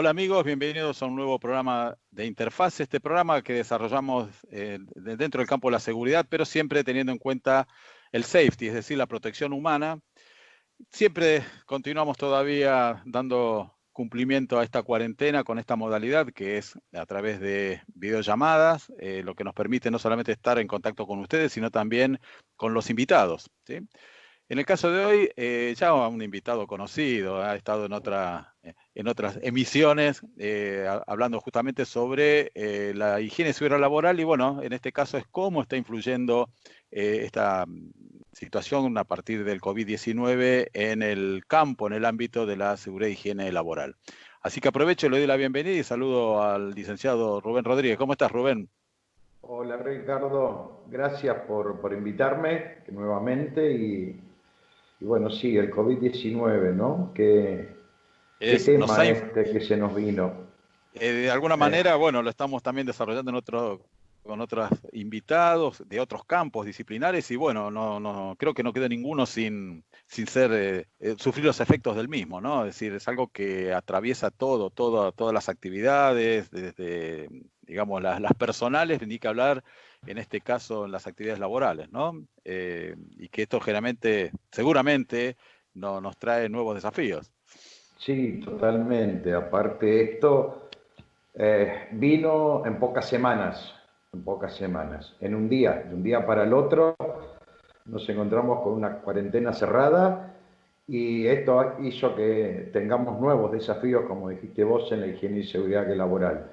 Hola amigos, bienvenidos a un nuevo programa de Interfaz, este programa que desarrollamos dentro del campo de la seguridad, pero siempre teniendo en cuenta el safety, es decir, la protección humana. Siempre continuamos todavía dando cumplimiento a esta cuarentena con esta modalidad que es a través de videollamadas, lo que nos permite no solamente estar en contacto con ustedes, sino también con los invitados, ¿sí? En el caso de hoy, ya un invitado conocido, ha estado en otras emisiones, hablando justamente sobre la higiene y seguridad laboral, y bueno, en este caso es cómo está influyendo esta situación a partir del COVID-19 en el campo, en el ámbito de la seguridad y higiene laboral. Así que aprovecho, le doy la bienvenida y saludo al licenciado Rubén Rodríguez. ¿Cómo estás, Rubén? Hola Ricardo, gracias por invitarme nuevamente y bueno, sí, el COVID-19, ¿no? ¿Qué Nos ha tema este que se nos vino? De alguna Eh, manera, bueno, lo estamos también desarrollando con otros invitados de otros campos disciplinares y bueno, creo que no queda ninguno sin sufrir los efectos del mismo, ¿no? Es decir, es algo que atraviesa todas las actividades, desde, digamos, las personales, ni que hablar, en este caso, en las actividades laborales, ¿no? Y que esto seguramente, nos trae nuevos desafíos. sí, totalmente. Aparte esto vino en pocas semanas, en pocas semanas. En un día, de un día para el otro, nos encontramos con una cuarentena cerrada y esto hizo que tengamos nuevos desafíos, como dijiste vos, en la higiene y seguridad laboral.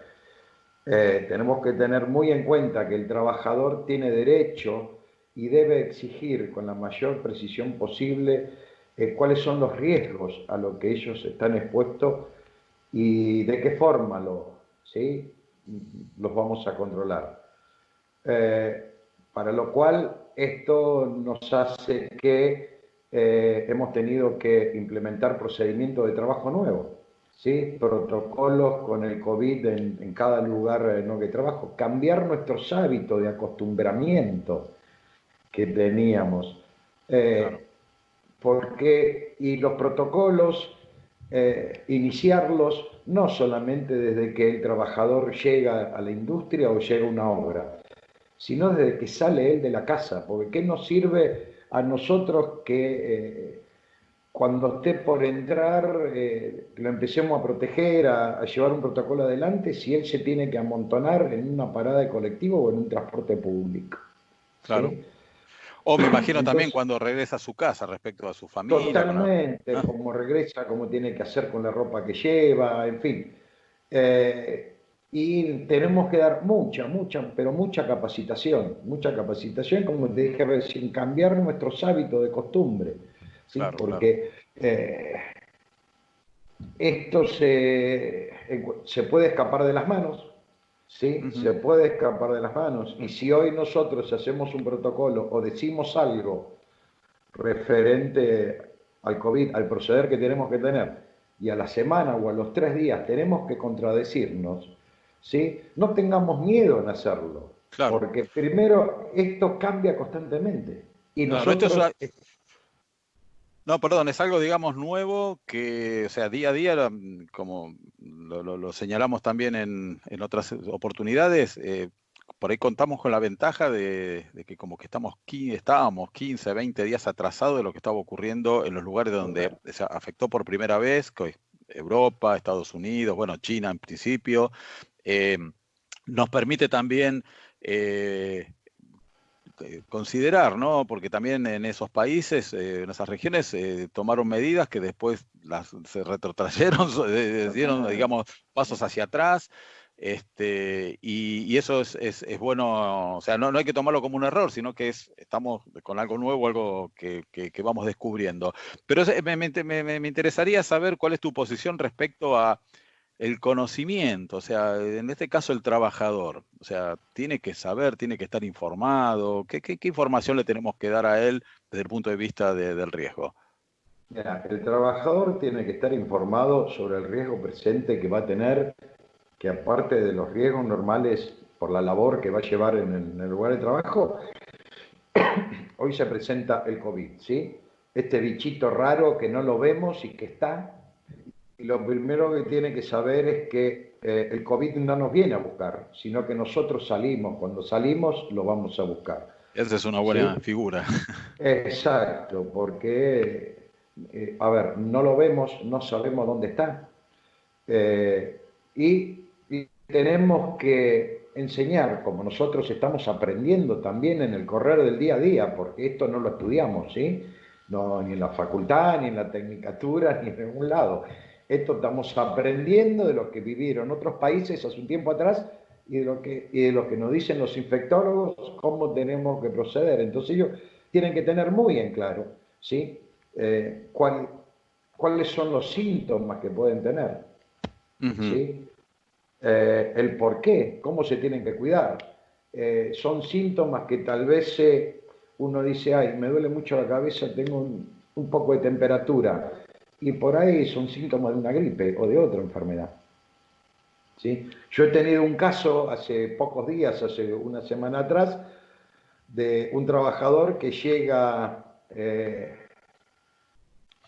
Tenemos que tener muy en cuenta que el trabajador tiene derecho y debe exigir con la mayor precisión posible cuáles son los riesgos a los que ellos están expuestos y de qué forma ¿sí? los vamos a controlar. Para lo cual esto nos hace que hemos tenido que implementar procedimientos de trabajo nuevos, ¿sí? Protocolos con el COVID en cada lugar que trabajo, cambiar nuestros hábitos de acostumbramiento que teníamos. Claro. Y los protocolos, iniciarlos no solamente desde que el trabajador llega a la industria o llega a una obra, sino desde que sale él de la casa, porque ¿qué nos sirve a nosotros que cuando esté por entrar lo empecemos a proteger, a llevar un protocolo adelante, si él se tiene que amontonar en una parada de colectivo o en un transporte público? Claro. ¿Sí? O me imagino también Entonces, cuando regresa a su casa respecto a su familia, totalmente, ¿no? cómo regresa, cómo tiene que hacer con la ropa que lleva, en fin. Eh, y tenemos que dar pero mucha capacitación, como te dije recién, cambiar nuestros hábitos de costumbre, ¿sí? Claro, claro. Porque esto se puede escapar de las manos, ¿sí? Ujú. Se puede escapar de las manos. Y si hoy nosotros hacemos un protocolo o decimos algo referente al COVID, al proceder que tenemos que tener, y a la semana o a los 3 días tenemos que contradecirnos, ¿sí? No tengamos miedo en hacerlo, Claro, porque primero esto cambia constantemente. Y claro. Esto es nosotros, no, perdón, es algo, digamos, nuevo que, o sea, día a día, como lo señalamos también en otras oportunidades, por ahí contamos con la ventaja de que como que estábamos 15, 20 días atrasados de lo que estaba ocurriendo en los lugares donde total, se afectó por primera vez, que Europa, Estados Unidos, bueno, China en principio. Eh, Nos permite también considerar, ¿no? Porque también en esos países, en esas regiones, tomaron medidas que después se retrotrayeron, dieron, total. digamos, pasos hacia atrás. Y eso es bueno, o sea, no hay que tomarlo como un error, sino que estamos con algo nuevo, algo que vamos descubriendo. Pero me interesaría saber cuál es tu posición respecto a el conocimiento, o sea, en este caso el trabajador, o sea, tiene que saber, tiene que estar informado. ¿Qué información le tenemos que dar a él desde el punto de vista del riesgo? Mira, el trabajador tiene que estar informado sobre el riesgo presente que va a tener, que aparte de los riesgos normales por la labor que va a llevar en el lugar de trabajo, hoy se presenta el COVID, ¿sí? Este bichito raro que no lo vemos y que está, Y lo primero que tiene que saber es que el COVID no nos viene a buscar, sino que nosotros salimos. Cuando salimos, lo vamos a buscar. Esa es una buena ¿Sí? figura. Exacto, porque, a ver, no lo vemos, no sabemos dónde está. Eh, y tenemos que enseñar, como nosotros estamos aprendiendo también en el correr del día a día, porque esto no lo estudiamos, ¿sí? No, ni en la facultad, ni en la tecnicatura, ni en ningún lado. Esto estamos aprendiendo de lo que vivieron otros países hace un tiempo atrás y de lo que nos dicen los infectólogos, cómo tenemos que proceder. Entonces ellos tienen que tener muy en claro, ¿sí? Cuáles son los síntomas que pueden tener, ¿sí? El por qué, cómo se tienen que cuidar. Son síntomas que tal vez uno dice, ay, me duele mucho la cabeza, tengo un poco de temperatura, y por ahí son síntomas de una gripe o de otra enfermedad. ¿Sí? Yo he tenido un caso hace pocos días, hace una semana atrás, de un trabajador que llega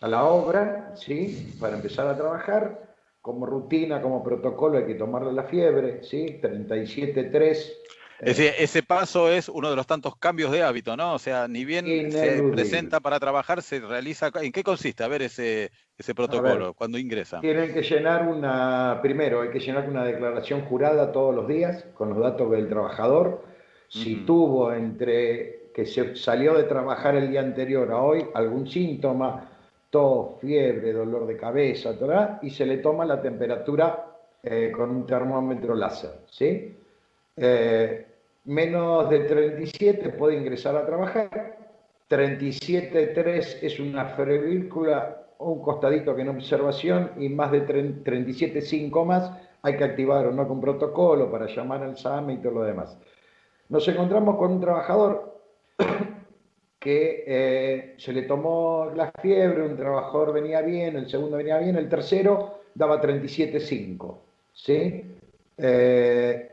a la obra, ¿sí? Para empezar a trabajar, como rutina, como protocolo, hay que tomarle la fiebre, ¿sí? 37,3. Es decir, ese paso es uno de los tantos cambios de hábito, ¿no? O sea, ni bien se Ineludible. presenta para trabajar, se realiza. ¿En qué consiste? A ver ese A ver, protocolo cuando ingresa. tienen que llenar primero hay que llenar una declaración jurada todos los días con los datos del trabajador. Si tuvo entre que se salió de trabajar el día anterior a hoy algún síntoma, tos, fiebre, dolor de cabeza, y se le toma la temperatura con un termómetro láser, ¿sí? Menos de 37 puede ingresar a trabajar. 37,3 es una febrícula o un costadito que en observación, y más de 37,5 más hay que activar o no con protocolo para llamar al SAME y todo lo demás. Nos encontramos con un trabajador que se le tomó la fiebre, un trabajador venía bien, el segundo venía bien, el tercero daba 37,5, ¿sí?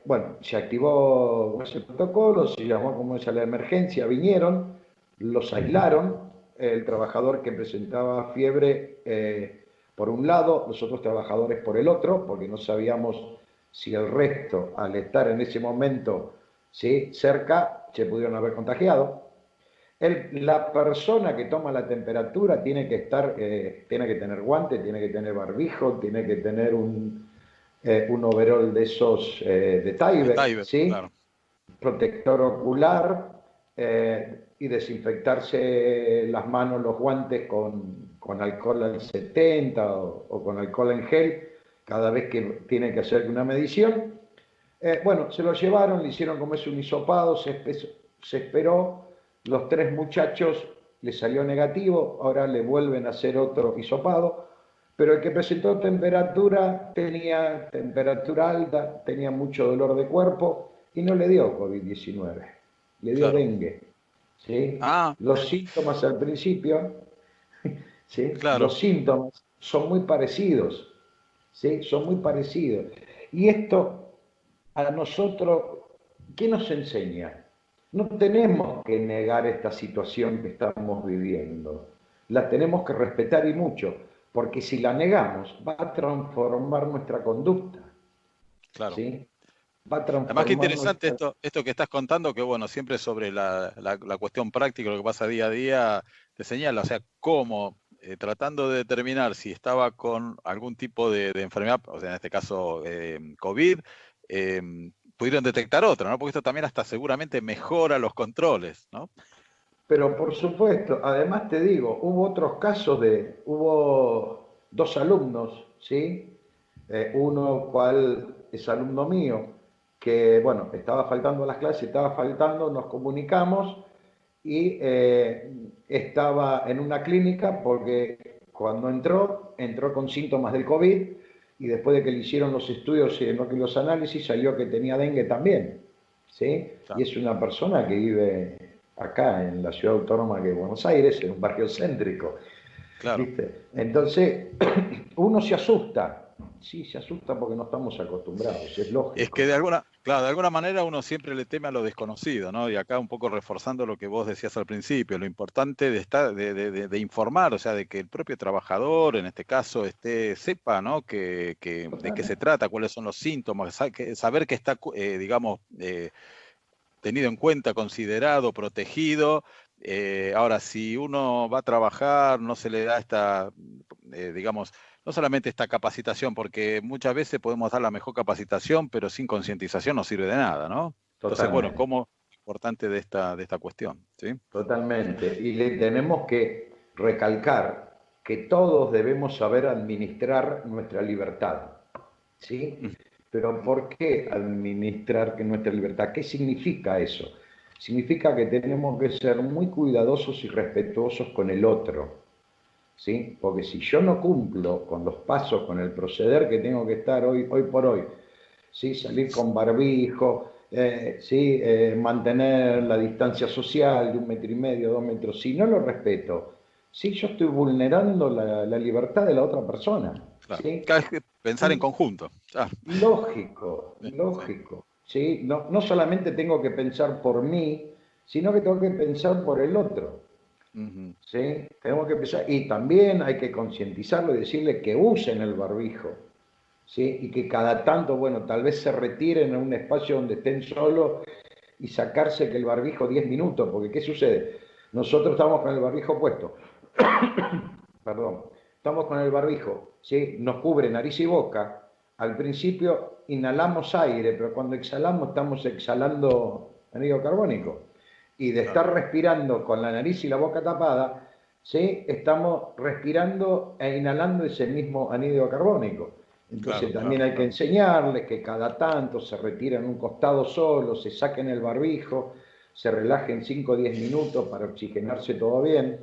Bueno, se activó ese protocolo, se llamó como es a la emergencia, vinieron, los aislaron, el trabajador que presentaba fiebre por un lado, los otros trabajadores por el otro, porque no sabíamos si el resto, al estar en ese momento, ¿sí?, cerca, se pudieron haber contagiado. La persona que toma la temperatura tiene que tiene que tener guante, tiene que tener barbijo, tiene que tener un overol de esos de Tyvek, ¿sí? Claro. Protector ocular y desinfectarse las manos, los guantes con alcohol al 70 o con alcohol en gel cada vez que tiene que hacer una medición. Bueno, se lo llevaron, le hicieron como es un hisopado, se esperó, los 3 muchachos le salió negativo, ahora le vuelven a hacer otro hisopado, pero el que presentó temperatura tenía temperatura alta, tenía mucho dolor de cuerpo y no le dio COVID-19, le dio dengue. ¿Sí? Los síntomas al principio, ¿sí?, los síntomas son muy parecidos, ¿sí?, son muy parecidos. Y esto a nosotros, ¿qué nos enseña? No tenemos que negar esta situación que estamos viviendo, la tenemos que respetar y mucho, porque si la negamos va a transformar nuestra conducta. Claro. ¿Sí? Va a transformar. Además, qué interesante esto que estás contando, que bueno, siempre sobre la cuestión práctica, lo que pasa día a día, te señala, o sea, cómo tratando de determinar si estaba con algún tipo de enfermedad, o sea, en este caso COVID, pudieron detectar otra, ¿no? Porque esto también hasta seguramente mejora los controles, ¿no? Pero por supuesto, además te digo, hubo otros casos hubo 2 alumnos, ¿sí? Uno cual es alumno mío, que bueno, estaba faltando a las clases, estaba faltando, nos comunicamos y estaba en una clínica porque cuando entró con síntomas del COVID y después de que le hicieron los estudios y los análisis salió que tenía dengue también, ¿sí? Claro. Y es una persona que vive acá en la ciudad autónoma de Buenos Aires, en un barrio céntrico. Claro. ¿Viste? Entonces, uno se asusta, Sí, se asusta porque no estamos acostumbrados, es lógico. Es que de alguna manera uno siempre le teme a lo desconocido, ¿no? Y acá un poco reforzando lo que vos decías al principio, lo importante de informar, o sea, de que el propio trabajador, en este caso, sepa, ¿no? De qué se trata, cuáles son los síntomas, saber que está, digamos, tenido en cuenta, considerado, protegido. Ahora, si uno va a trabajar, no se le da digamos, no solamente esta capacitación, porque muchas veces podemos dar la mejor capacitación, pero sin concientización no sirve de nada, ¿no? Entonces, bueno, Totalmente. ¿cómo es importante de esta cuestión? ¿Sí? Totalmente. Y le tenemos que recalcar que todos debemos saber administrar nuestra libertad. ¿Sí? Pero ¿por qué administrar nuestra libertad? ¿Qué significa eso? Significa que tenemos que ser muy cuidadosos y respetuosos con el otro. ¿Sí? Porque si yo no cumplo con los pasos, con el proceder que tengo que estar hoy por hoy, ¿sí? Salir con barbijo, ¿sí? Mantener la distancia social de 1,5 metros, 2 metros, si no lo respeto, ¿sí? Yo estoy vulnerando la libertad de la otra persona. Claro. ¿Sí? Cada vez que pensar en conjunto. Claro. Lógico, Sí. lógico. ¿Sí? No, no solamente tengo que pensar por mí, sino que tengo que pensar por el otro. Uh-huh. ¿Sí? Tenemos que pensar, y también hay que concientizarlo y decirle que usen el barbijo. ¿Sí? Y que cada tanto, bueno, tal vez se retiren a un espacio donde estén solos y sacarse que el barbijo 10 minutos, porque ¿qué sucede? Nosotros estamos con el barbijo puesto, perdón, estamos con el barbijo, ¿sí? Nos cubre nariz y boca, al principio inhalamos aire, pero cuando exhalamos estamos exhalando anhídrido carbónico, y de estar respirando con la nariz y la boca tapada, ¿sí? Estamos respirando e inhalando ese mismo anhídrido carbónico. Entonces también hay que enseñarles que cada tanto se retiren un costado solo, se saquen el barbijo, se relajen 5 o 10 minutos para oxigenarse todo bien.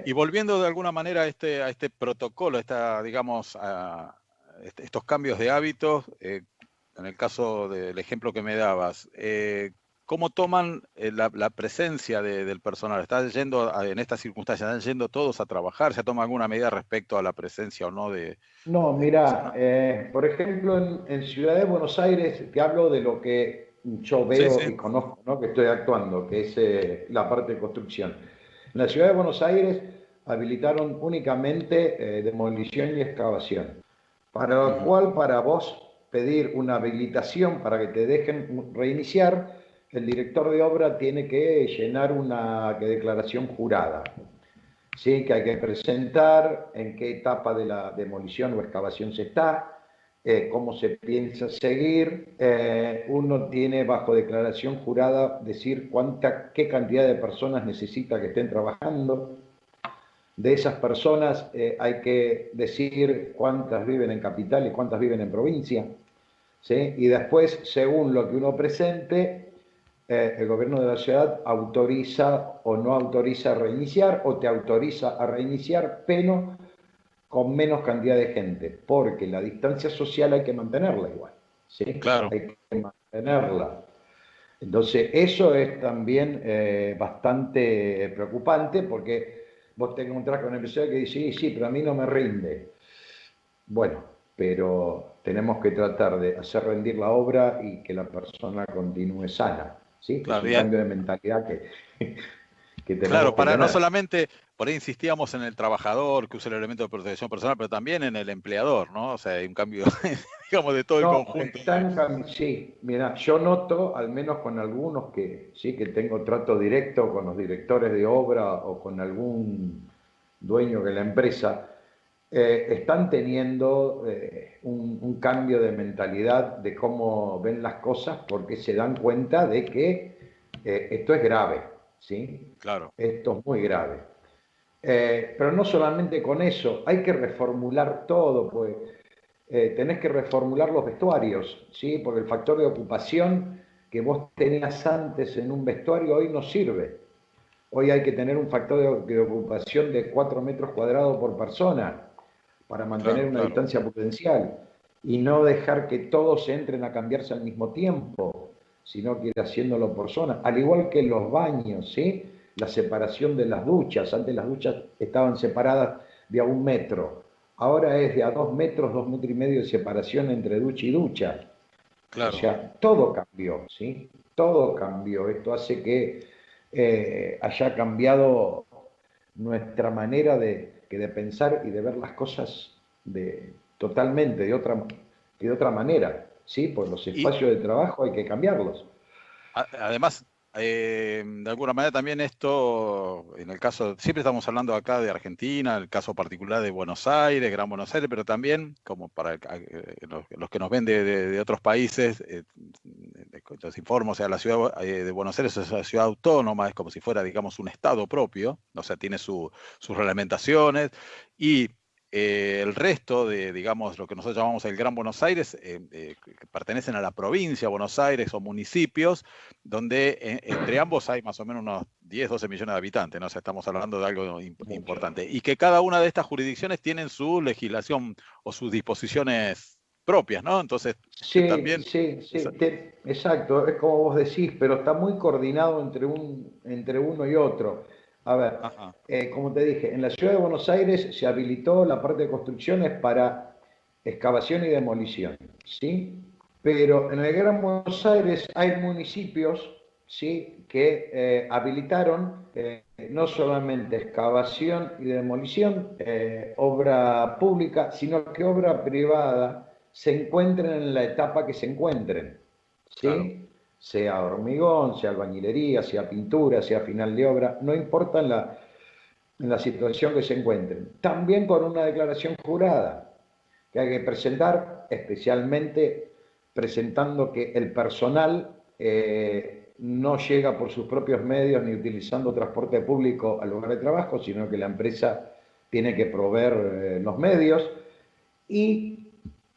Y volviendo de alguna manera a este protocolo, digamos, estos cambios de hábitos, en el caso del ejemplo que me dabas, ¿cómo toman la presencia del personal? ¿Están yendo, en estas circunstancias, están yendo todos a trabajar? ¿Se toma alguna medida respecto a la presencia o no No, del mira, personal? por ejemplo, en Ciudad de Buenos Aires, te hablo de lo que yo Sí, veo sí. y conozco, ¿no? Que estoy actuando, que es la parte de construcción. En la Ciudad de Buenos Aires habilitaron únicamente demolición y excavación, para lo Uh-huh. cual para vos pedir una habilitación para que te dejen reiniciar, el director de obra tiene que llenar una declaración jurada. ¿Sí? Que hay que presentar en qué etapa de la demolición o excavación se está, cómo se piensa seguir. Uno tiene bajo declaración jurada decir qué cantidad de personas necesita que estén trabajando. De esas personas hay que decir cuántas viven en capital y cuántas viven en provincia. ¿Sí? Y después, según lo que uno presente, el gobierno de la ciudad autoriza o no autoriza a reiniciar, o te autoriza a reiniciar, pero con menos cantidad de gente, porque la distancia social hay que mantenerla igual, ¿sí? Claro. Hay que mantenerla. Entonces, eso es también bastante preocupante, porque vos te encontrás con un empresario que dice, sí, sí, pero a mí no me rinde. Bueno, pero tenemos que tratar de hacer rendir la obra y que la persona continúe sana. ¿Sí? Es Claro, un cambio de mentalidad que claro, tenemos que no tener. solamente, por ahí insistíamos en el trabajador que usa el elemento de protección personal, pero también en el empleador, ¿no? O sea, hay un cambio, digamos, de todo el No, conjunto. sí, mira, yo noto, al menos con algunos que sí que tengo trato directo con los directores de obra o con algún dueño de la empresa, están teniendo un cambio de mentalidad de cómo ven las cosas porque se dan cuenta de que esto es grave, ¿sí? Claro. Esto es muy grave. Pero no solamente con eso, hay que reformular todo, pues tenés que reformular los vestuarios, ¿sí? Porque el factor de ocupación que vos tenías antes en un vestuario hoy no sirve. Hoy hay que tener un factor de ocupación de 4 metros cuadrados por persona para mantener Claro, una claro. distancia prudencial y no dejar que todos entren a cambiarse al mismo tiempo, sino que ir haciéndolo por zona, al igual que los baños, ¿sí? La separación de las duchas, antes las duchas estaban separadas de a 1 metro, ahora es de a 2 metros, 2 metros y medio de separación entre ducha y ducha. Claro. O sea, todo cambió, ¿sí? Todo cambió. Esto hace que haya cambiado nuestra manera de pensar y de ver las cosas totalmente de otra manera, ¿sí? Pues los Y espacios de trabajo hay que cambiarlos. además, de alguna manera también esto, en el caso, siempre estamos hablando acá de Argentina, el caso particular de Buenos Aires, Gran Buenos Aires, pero también, como para los que nos ven de otros países, los informo, o sea, la ciudad de Buenos Aires es una ciudad autónoma, es como si fuera, digamos, un estado propio, o sea, tiene sus reglamentaciones y el resto de, digamos, lo que nosotros llamamos el Gran Buenos Aires, que pertenecen a la provincia de Buenos Aires o municipios, donde entre ambos hay más o menos unos 10, 12 millones de habitantes, ¿no? O sea, estamos hablando de algo importante. Y que cada una de estas jurisdicciones tienen su legislación o sus disposiciones propias, ¿no? Entonces, Sí, también... sí, sí, exacto, es como vos decís, pero está muy coordinado entre uno y otro. A ver, Ajá, como te dije, en la ciudad de Buenos Aires se habilitó la parte de construcciones para excavación y demolición, ¿sí? Pero en el Gran Buenos Aires hay municipios, ¿sí? Que habilitaron no solamente excavación y demolición, obra pública, sino que obra privada se encuentren en la etapa que se encuentren, claro. ¿sí? Sea hormigón, sea albañilería, sea pintura, sea final de obra, no importa en la situación que se encuentren. También con una declaración jurada que hay que presentar, especialmente presentando que el personal no llega por sus propios medios ni utilizando transporte público al lugar de trabajo, sino que la empresa tiene que proveer los medios y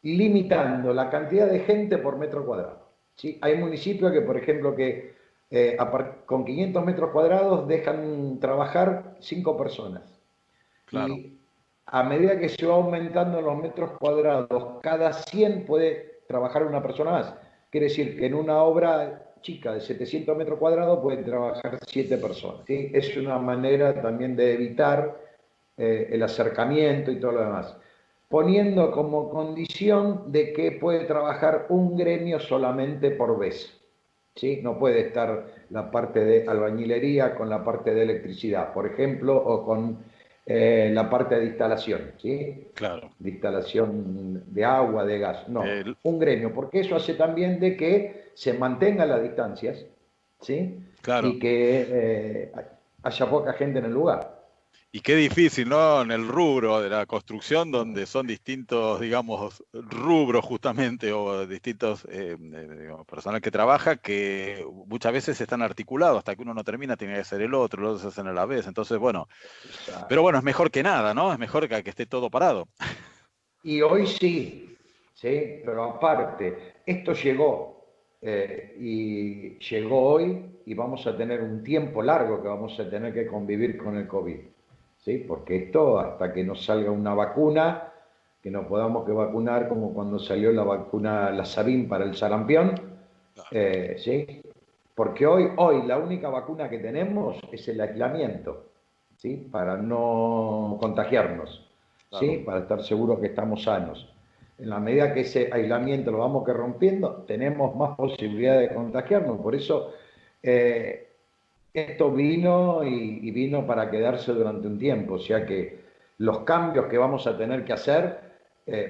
limitando la cantidad de gente por metro cuadrado. ¿Sí? Hay municipios que, por ejemplo, que con 500 metros cuadrados dejan trabajar 5 personas. Claro. Y a medida que se va aumentando los metros cuadrados, cada 100 puede trabajar una persona más. Quiere decir que en una obra chica de 700 metros cuadrados pueden trabajar 7 personas. ¿Sí? Es una manera también de evitar el acercamiento y todo lo demás, poniendo como condición de que puede trabajar un gremio solamente por vez. ¿Sí? No puede estar la parte de albañilería con la parte de electricidad, por ejemplo, o con la parte de instalación, ¿sí? Claro. De instalación de agua, de gas. No, El- un gremio, porque eso hace también de que se mantengan las distancias, ¿sí? claro. Y que haya poca gente en el lugar. Y qué difícil, ¿no? En el rubro de la construcción, donde son distintos, digamos, rubros justamente, o distintos digamos, personal que trabaja, que muchas veces están articulados, hasta que uno no termina, tiene que hacer el otro, los otros hacen a la vez. Entonces, bueno, pero bueno, es mejor que nada, ¿no? Es mejor que esté todo parado. Y hoy sí, ¿sí? Pero aparte, esto llegó y llegó hoy y vamos a tener un tiempo largo que vamos a tener que convivir con el COVID, ¿sí? Porque esto hasta que nos salga una vacuna, que nos podamos que vacunar como cuando salió la vacuna, la Sabin para el sarampión, ¿sí? Porque hoy la única vacuna que tenemos es el aislamiento, ¿sí? Para no contagiarnos, Claro. ¿sí? Para estar seguros que estamos sanos. En la medida que ese aislamiento lo vamos que rompiendo, tenemos más posibilidad de contagiarnos. Por eso esto vino y vino para quedarse durante un tiempo. O sea que los cambios que vamos a tener que hacer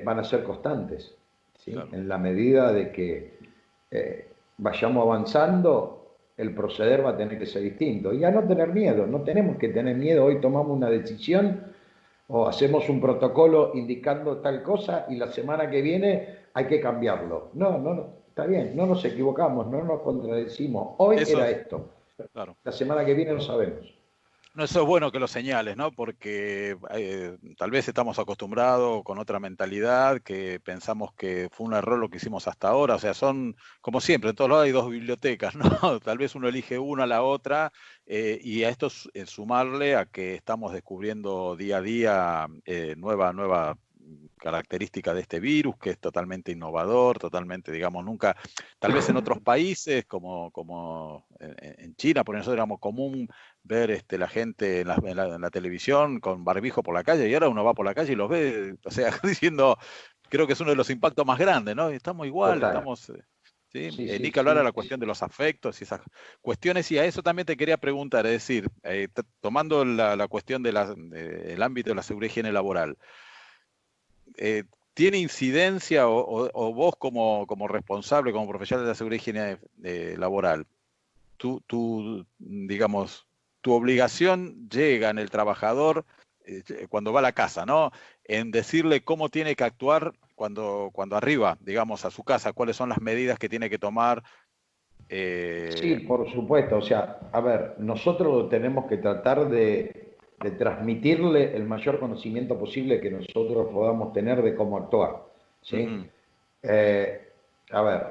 van a ser constantes, ¿sí? Claro. En la medida de que vayamos avanzando, el proceder va a tener que ser distinto. Y a no tener miedo, no tenemos que tener miedo. Hoy tomamos una decisión o hacemos un protocolo indicando tal cosa y la semana que viene hay que cambiarlo. No, no, no, está bien, no nos equivocamos, no nos contradecimos. Hoy Eso, era esto, claro. la semana que viene no sabemos. No, eso es bueno que lo señales, ¿no? Porque tal vez estamos acostumbrados con otra mentalidad, que pensamos que fue un error lo que hicimos hasta ahora. O sea, son, como siempre, en todos lados hay dos bibliotecas, ¿no? Tal vez uno elige una a la otra, y a esto sumarle a que estamos descubriendo día a día nueva característica de este virus, que es totalmente innovador, totalmente, digamos, nunca, tal vez en otros países, como en China, por nosotros éramos común ver la gente en la televisión con barbijo por la calle, y ahora uno va por la calle y los ve, o sea, diciendo, creo que es uno de los impactos más grandes, ¿no? Estamos igual, Total. estamos... ¿sí? Sí, Ni sí, que hablar a sí, la cuestión de los afectos y esas cuestiones, y a eso también te quería preguntar, es decir, tomando la cuestión del ámbito de la seguridad y higiene laboral, eh, ¿tiene incidencia o vos como responsable, como profesional de la seguridad y higiene laboral, digamos, tu obligación llega en el trabajador cuando va a la casa, ¿no? En decirle cómo tiene que actuar cuando arriba, digamos, a su casa, cuáles son las medidas que tiene que tomar. Sí, por supuesto. O sea, a ver, nosotros tenemos que tratar de transmitirle el mayor conocimiento posible que nosotros podamos tener de cómo actuar. ¿Sí? Ujú. Eh, a ver,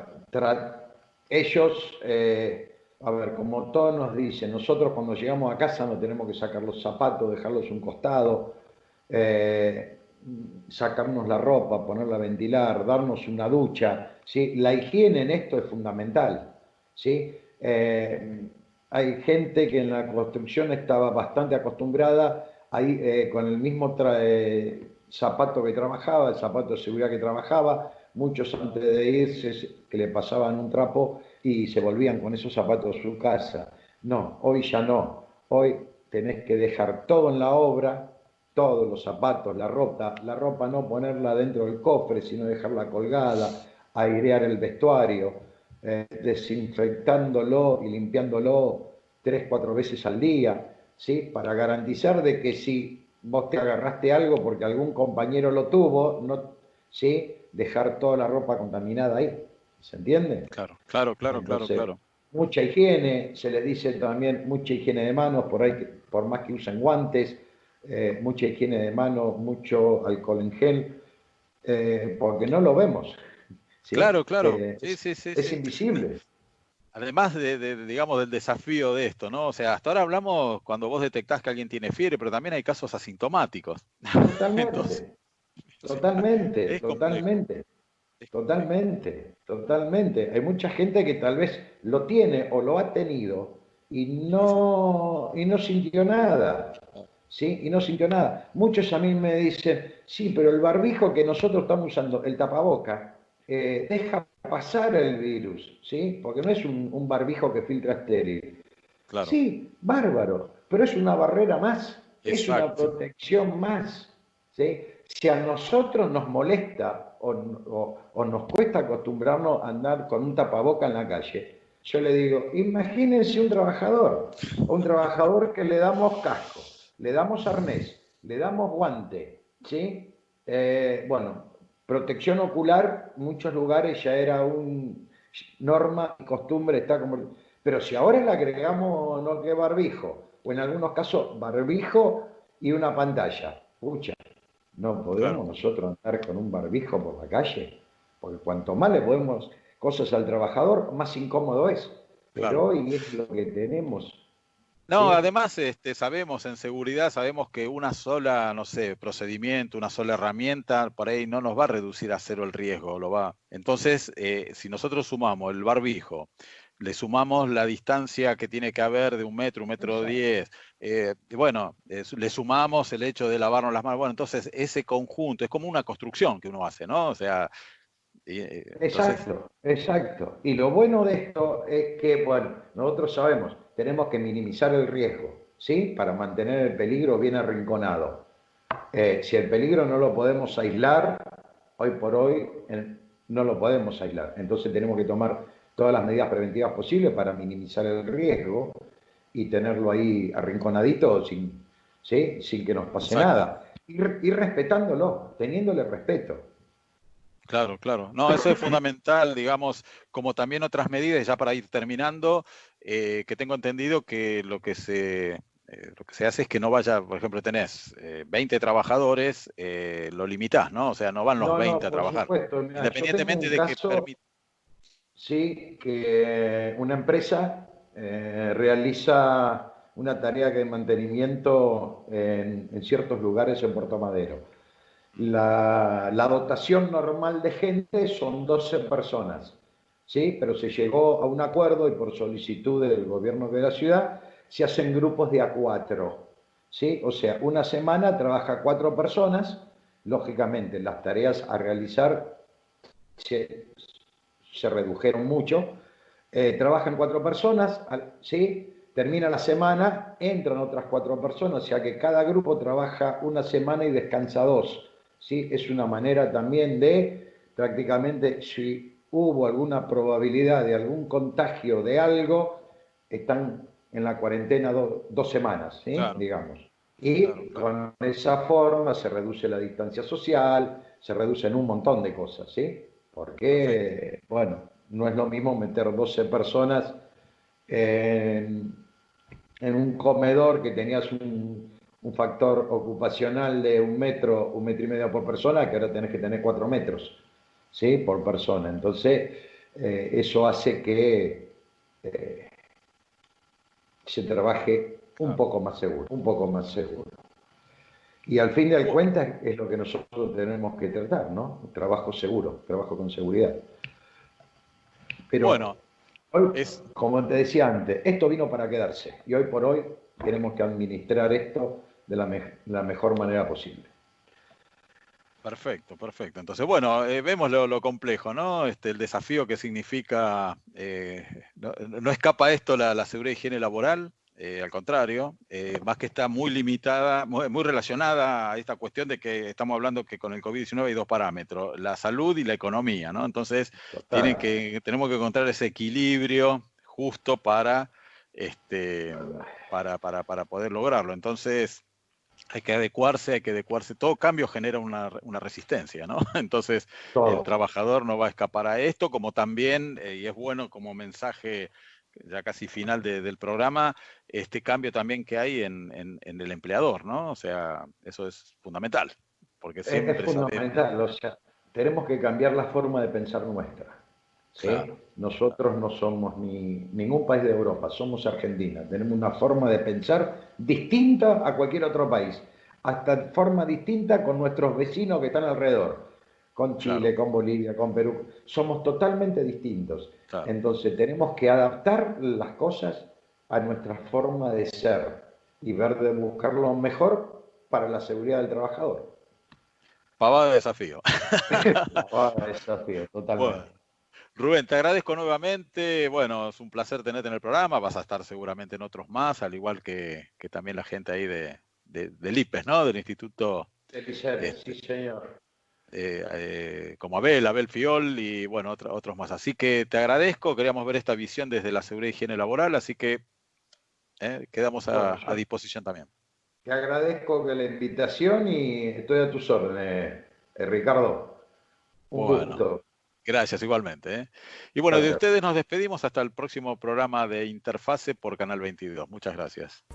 ellos, a ver, como todos nos dicen, nosotros cuando llegamos a casa no tenemos que sacar los zapatos, dejarlos a un costado, eh, sacarnos la ropa, ponerla a ventilar, darnos una ducha. ¿Sí? La higiene en esto es fundamental. ¿Sí? Hay gente que en la construcción estaba bastante acostumbrada ahí, con el mismo zapato que trabajaba, el zapato de seguridad que trabajaba, muchos antes de irse que le pasaban un trapo y se volvían con esos zapatos a su casa. No, hoy ya no. Hoy tenés que dejar todo en la obra, todos los zapatos, la ropa no ponerla dentro del cofre, sino dejarla colgada, airear el vestuario, desinfectándolo y limpiándolo 3, 4 veces al día, ¿sí? Para garantizar de que si vos te agarraste algo porque algún compañero lo tuvo, no, ¿sí? Dejar toda la ropa contaminada ahí, ¿se entiende? Claro, claro, claro, claro, Entonces, claro. mucha higiene, se les dice también mucha higiene de manos, por ahí, por más que usen guantes, mucha higiene de manos, mucho alcohol en gel, porque no lo vemos, ¿sí? Claro, claro. Sí, sí, sí, Es sí. invisible. Además digamos, del desafío de esto, ¿no? O sea, hasta ahora hablamos cuando vos detectás que alguien tiene fiebre, pero también hay casos asintomáticos. Entonces, Totalmente, o sea, totalmente, es complejo, totalmente, es complejo. totalmente, totalmente. Hay mucha gente que tal vez lo tiene o lo ha tenido y no sintió nada, ¿sí? Y no sintió nada. Muchos a mí me dicen, sí, pero el barbijo que nosotros estamos usando, el tapaboca, deja pasar el virus, ¿sí? Porque no es un barbijo que filtra estéril. Claro, Sí, bárbaro, pero es una barrera más, es una exacto. protección más, ¿sí? Si a nosotros nos molesta o nos cuesta acostumbrarnos a andar con un tapaboca en la calle, yo le digo, imagínense un trabajador que le damos casco, le damos arnés, le damos guante, ¿sí? Bueno, protección ocular, en muchos lugares ya era un norma y costumbre, está como... Pero si ahora le agregamos, no que barbijo, o en algunos casos barbijo y una pantalla, pucha, no Claro, podemos nosotros andar con un barbijo por la calle, porque cuanto más le podemos cosas al trabajador, más incómodo es. Pero claro. hoy es lo que tenemos, No, ¿sí? además, sabemos en seguridad, sabemos que una sola, no sé, procedimiento, una sola herramienta, por ahí no nos va a reducir a cero el riesgo, lo va. Entonces, si nosotros sumamos el barbijo, le sumamos la distancia que tiene que haber de 1 metro, 1 metro 10, Exacto. bueno, le sumamos el hecho de lavarnos las manos, bueno, entonces ese conjunto es como una construcción que uno hace, ¿no? O sea, entonces, Exacto, exacto. Y lo bueno de esto es que, bueno, nosotros sabemos, tenemos que minimizar el riesgo, ¿sí? Para mantener el peligro bien arrinconado. Si el peligro no lo podemos aislar, hoy por hoy no lo podemos aislar. Entonces tenemos que tomar todas las medidas preventivas posibles para minimizar el riesgo y tenerlo ahí arrinconadito sin, ¿sí? Sin que nos pase exacto. nada. Ir respetándolo, teniéndole respeto. Claro, claro. No, eso es fundamental, digamos, como también otras medidas, ya para ir terminando, que tengo entendido que lo que se hace es que no vaya, por ejemplo, tenés 20 trabajadores, lo limitás, ¿no? O sea, no van los No, 20 no, a por trabajar. supuesto. Mira, yo tengo Independientemente un de que caso, permita. sí, que una empresa realiza una tarea de mantenimiento en ciertos lugares en Puerto Madero. La dotación normal de gente son 12 personas, ¿sí? Pero se llegó a un acuerdo y por solicitud del gobierno de la ciudad se hacen grupos de a 4, ¿sí? O sea, una semana trabaja 4 personas, lógicamente las tareas a realizar se redujeron mucho, trabajan 4 personas, ¿sí? Termina la semana, entran otras 4 personas, o sea que cada grupo trabaja una semana y descansa 2, ¿sí? Es una manera también de, prácticamente, si hubo alguna probabilidad de algún contagio de algo, están en la cuarentena 2 semanas, ¿sí? Claro. Digamos. Y con esa forma se reduce la distancia social, se reducen un montón de cosas, ¿sí? Porque, bueno, no es lo mismo meter 12 personas en un comedor que tenías un factor ocupacional de 1 metro, 1,5 metros por persona, que ahora tenés que tener 4 metros, ¿sí? Por persona. Entonces, eso hace que se trabaje un poco más seguro, un poco más seguro. Y al fin de cuentas es lo que nosotros tenemos que tratar, ¿no? Trabajo seguro, trabajo con seguridad. Pero bueno, hoy, como te decía antes, esto vino para quedarse y hoy por hoy tenemos que administrar esto de la mejor manera posible. Perfecto, perfecto. Entonces, bueno, vemos lo complejo, ¿no? El desafío que significa, no escapa esto la seguridad y higiene laboral, al contrario, más que está muy limitada, muy relacionada a esta cuestión de que estamos hablando que con el COVID-19 hay 2 parámetros, la salud y la economía, ¿no? Entonces, tenemos que encontrar ese equilibrio justo para poder lograrlo. Entonces, hay que adecuarse, todo cambio genera una resistencia, ¿no? Entonces, el trabajador no va a escapar a esto, como también, y es bueno como mensaje ya casi final del programa, este cambio también que hay en el empleador, ¿no? O sea, eso es fundamental, porque siempre es fundamental, o sea, tenemos que cambiar la forma de pensar nuestra, ¿sí? Claro. Nosotros no somos ningún país de Europa, somos Argentina, tenemos una forma de pensar distinta a cualquier otro país, hasta forma distinta con nuestros vecinos que están alrededor, con Chile, claro, con Bolivia, con Perú, somos totalmente distintos. Claro. Entonces tenemos que adaptar las cosas a nuestra forma de ser y ver de buscar lo mejor para la seguridad del trabajador. Pavada de desafío. Pavada de desafío, totalmente. Bueno, Rubén, te agradezco nuevamente. Bueno, es un placer tenerte en el programa. Vas a estar seguramente en otros más, al igual que también la gente ahí del IPES, ¿no? Del Instituto. Del IPES, sí, señor. Como Abel Fiol y bueno, otros más. Así que te agradezco, queríamos ver esta visión desde la seguridad y higiene laboral, así que quedamos a disposición también. Te agradezco la invitación y estoy a tus órdenes, Ricardo. Un gusto. Gracias, igualmente. Y bueno, de ustedes nos despedimos hasta el próximo programa de Interfase por Canal 22. Muchas gracias.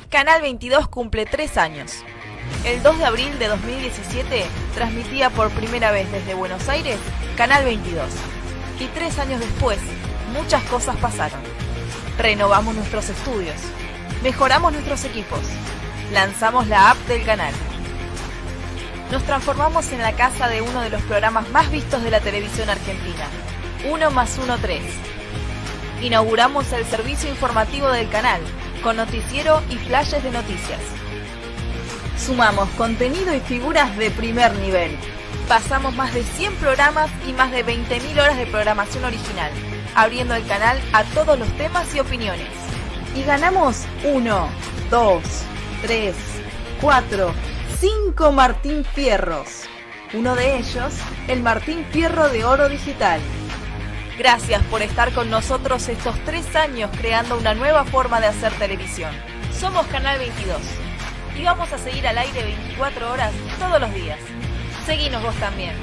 Canal 22 cumple 3 años. El 2 de abril de 2017 transmitía por primera vez desde Buenos Aires Canal 22. Y 3 años después, muchas cosas pasaron. Renovamos nuestros estudios, mejoramos nuestros equipos, lanzamos la app del canal. Nos transformamos en la casa de uno de los programas más vistos de la televisión argentina, 1+1+3. Inauguramos el servicio informativo del canal, con noticiero y flashes de noticias. Sumamos contenido y figuras de primer nivel. Pasamos más de 100 programas y más de 20.000 horas de programación original, abriendo el canal a todos los temas y opiniones. Y ganamos 1, 2, 3, 4, 5 Martín Fierros. Uno de ellos, el Martín Fierro de Oro Digital. Gracias por estar con nosotros estos 3 años creando una nueva forma de hacer televisión. Somos Canal 22 y vamos a seguir al aire 24 horas todos los días. Seguinos vos también.